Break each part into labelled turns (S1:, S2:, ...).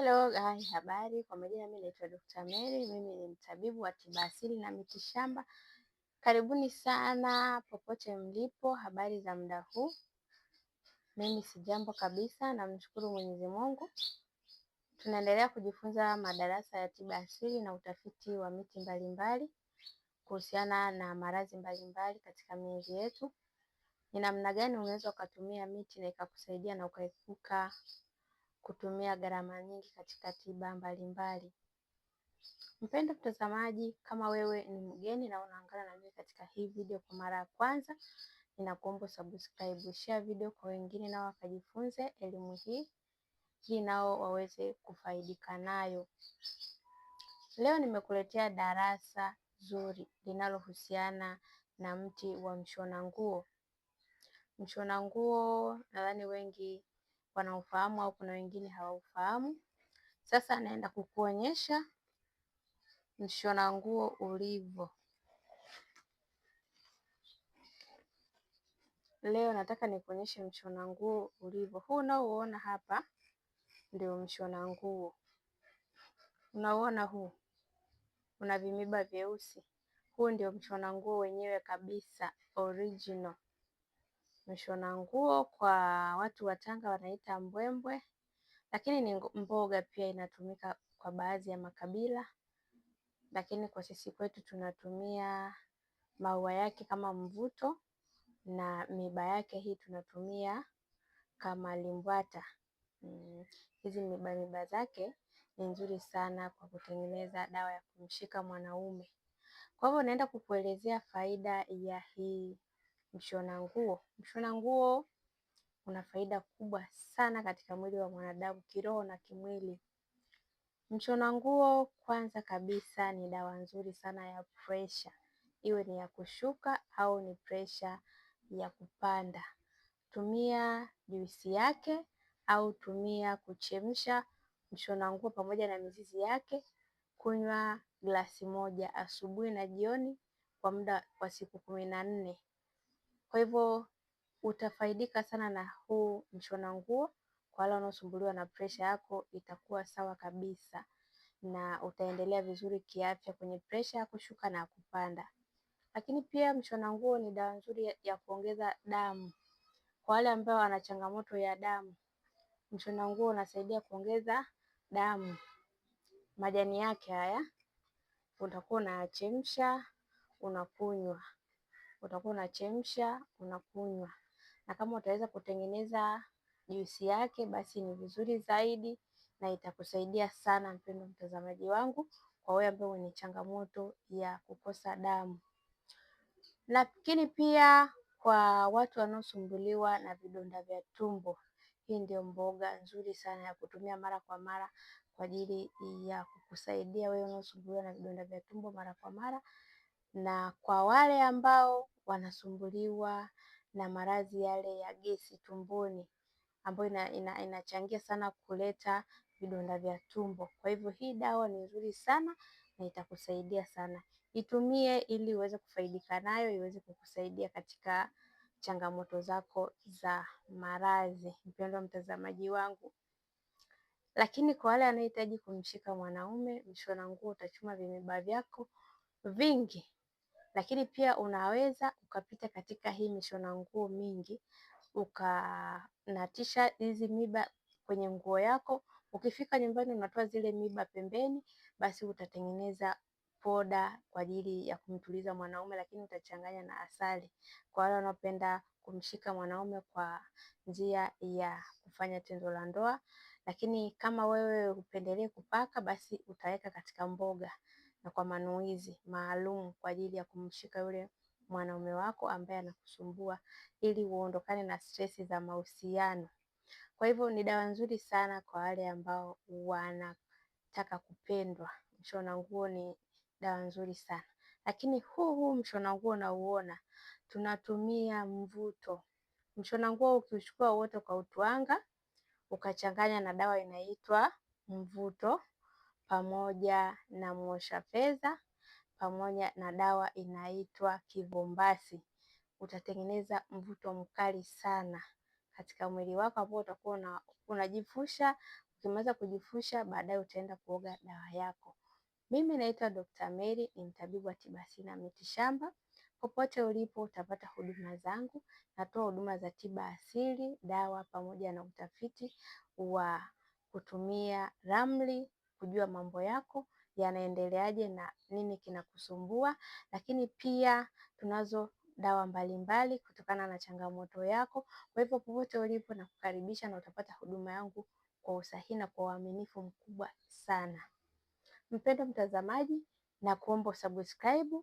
S1: Hello, habari. Kwa majina mimi naitwa Dr. Mary, mimi ni mtabibu wa tiba asili na mitishamba. Karibuni sana popote mlipo, habari za muda huu. Mimi sijambo kabisa, namshukuru Mwenyezi Mungu. Tunaendelea kujifunza madarasa ya tiba asili na utafiti wa miti mbalimbali kuhusiana na maradhi mbalimbali katika miili yetu. Ni namna gani unaweza ukatumia miti na ikakusaidia na ukaepuka kutumia gharama nyingi katika tiba mbalimbali. Mpendwa mtazamaji, kama wewe ni mgeni na unaungana na mimi katika hii video kwa mara ya kwanza, ninakuomba subscribe, share video kwa wengine nao wakajifunze elimu hii ili nao waweze kufaidika nayo. Leo nimekuletea darasa zuri linalohusiana na mti wa mshona nguo. Mshona nguo nadhani wengi wanaufahamu au kuna wengine hawaufahamu. Sasa naenda kukuonyesha mshona nguo ulivyo. Leo nataka nikuonyeshe mshona nguo ulivyo. Huu unaouona hapa ndio mshona nguo. Unauona huu? Una vimiba vyeusi. Huu ndio mshona nguo wenyewe kabisa, original. Mshona nguo kwa watu wa Tanga wanaita mbwembwe, lakini ni mboga pia inatumika kwa baadhi ya makabila. Lakini kwa sisi kwetu tunatumia maua yake kama mvuto na miba yake hii tunatumia kama limbwata. Hizi miba zake ni nzuri sana kwa kutengeneza dawa ya kumshika mwanaume. Kwa hivyo naenda kukuelezea faida ya hii mshona nguo. Mshona nguo una faida kubwa sana katika mwili wa mwanadamu, kiroho na kimwili. Mshona nguo kwanza kabisa ni dawa nzuri sana ya pressure. Iwe ni ya kushuka au ni pressure ya kupanda. Tumia juisi yake au tumia kuchemsha mshona nguo pamoja na mizizi yake. Kunywa glasi moja asubuhi na jioni kwa muda wa siku 14. Kwa hivyo utafaidika sana na huu mshona nguo. Kwa wale wanaosumbuliwa na presha yako itakuwa sawa kabisa, na utaendelea vizuri kiafya kwenye presha ya kushuka na kupanda. Lakini pia mshona nguo ni dawa nzuri ya kuongeza damu. Kwa wale ambao wana changamoto ya damu, mshona nguo unasaidia kuongeza damu. Majani yake haya utakuwa unachemsha unakunywa. Na kama utaweza kutengeneza juisi yake basi ni vizuri zaidi na itakusaidia sana mpendwa mtazamaji wangu, kwa wewe ambao wenye changamoto ya kukosa damu. Lakini pia kwa watu wanaosumbuliwa na vidonda vya tumbo, hii ndio mboga nzuri sana ya kutumia mara kwa mara kwa ajili ya kukusaidia wewe unaosumbuliwa na vidonda vya tumbo mara kwa mara. Na kwa wale ambao wanasumbuliwa na maradhi yale ya gesi tumboni ambayo inachangia sana kuleta vidonda vya tumbo. Kwa hivyo hii dawa ni nzuri sana na itakusaidia sana. Itumie ili uweze kufaidika nayo, iweze kukusaidia katika changamoto zako za maradhi, mpendwa mtazamaji wangu. Lakini kwa wale wanaohitaji kumshika mwanaume, mshona nguo utachuma vimiba vyako vingi. Lakini pia unaweza ukapita katika hii mishona nguo mingi, ukanatisha hizi miba kwenye nguo yako. Ukifika nyumbani unatoa zile miba pembeni, basi utatengeneza poda kwa ajili ya kumtuliza mwanaume, lakini utachanganya na asali. Kwa wale wanaopenda kumshika mwanaume kwa njia ya kufanya tendo la ndoa. Lakini kama wewe upendelee kupaka, basi utaweka katika mboga na kwa manuizi maalum kwa ajili ya kumshika yule mwanaume wako ambaye anakusumbua, ili uondokane na stresi za mahusiano. Kwa hivyo ni dawa nzuri sana kwa wale ambao wanataka kupendwa. Mshona nguo ni dawa nzuri sana. Lakini huu mshona nguo nauona, tunatumia mvuto. Mshona nguo ukichukua wote ukautwanga, ukachanganya na dawa inaitwa mvuto pamoja na muosha fedha pamoja na dawa inaitwa kibombasi, utatengeneza mvuto mkali sana katika mwili wako ambao utakuwa unajifusha, Ukimaliza kujifusha, baadaye utaenda kuoga dawa yako. Mimi naitwa Dr. Mary, ni mtabibu wa tiba asili na miti shamba. Popote ulipo utapata huduma zangu. Natoa huduma za tiba asili, dawa pamoja na utafiti wa kutumia ramli, kujua mambo yako yanaendeleaje na nini kinakusumbua. Lakini pia tunazo dawa mbalimbali kutokana na changamoto yako. Kwa hivyo popote ulipo nakukaribisha na utapata huduma yangu kwa usahihi na kwa uaminifu mkubwa sana. Mpendwa mtazamaji, na kuomba subscribe,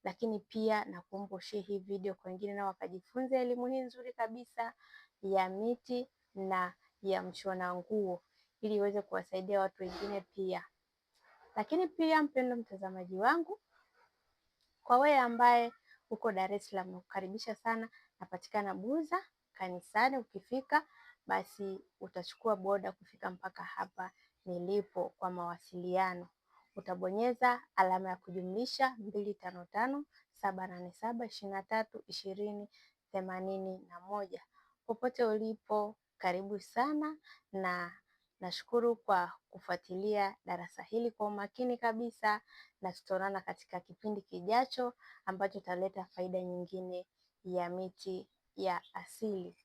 S1: lakini pia na kuomba share hii video kwa wengine na wakajifunza elimu hii nzuri kabisa ya miti na ya mshona nguo, ili iweze kuwasaidia watu wengine pia. Lakini pia mpendwa mtazamaji wangu, kwa wewe ambaye uko Dar es Salaam, nakukaribisha sana. Napatikana Buza kanisani. Ukifika basi utachukua boda kufika mpaka hapa nilipo. Kwa mawasiliano utabonyeza alama ya kujumlisha 255 787 23 20 81. Popote ulipo, karibu sana, na nashukuru kwa kufuatilia darasa hili kwa umakini kabisa, na tutaonana katika kipindi kijacho ambacho taleta faida nyingine ya miti ya asili.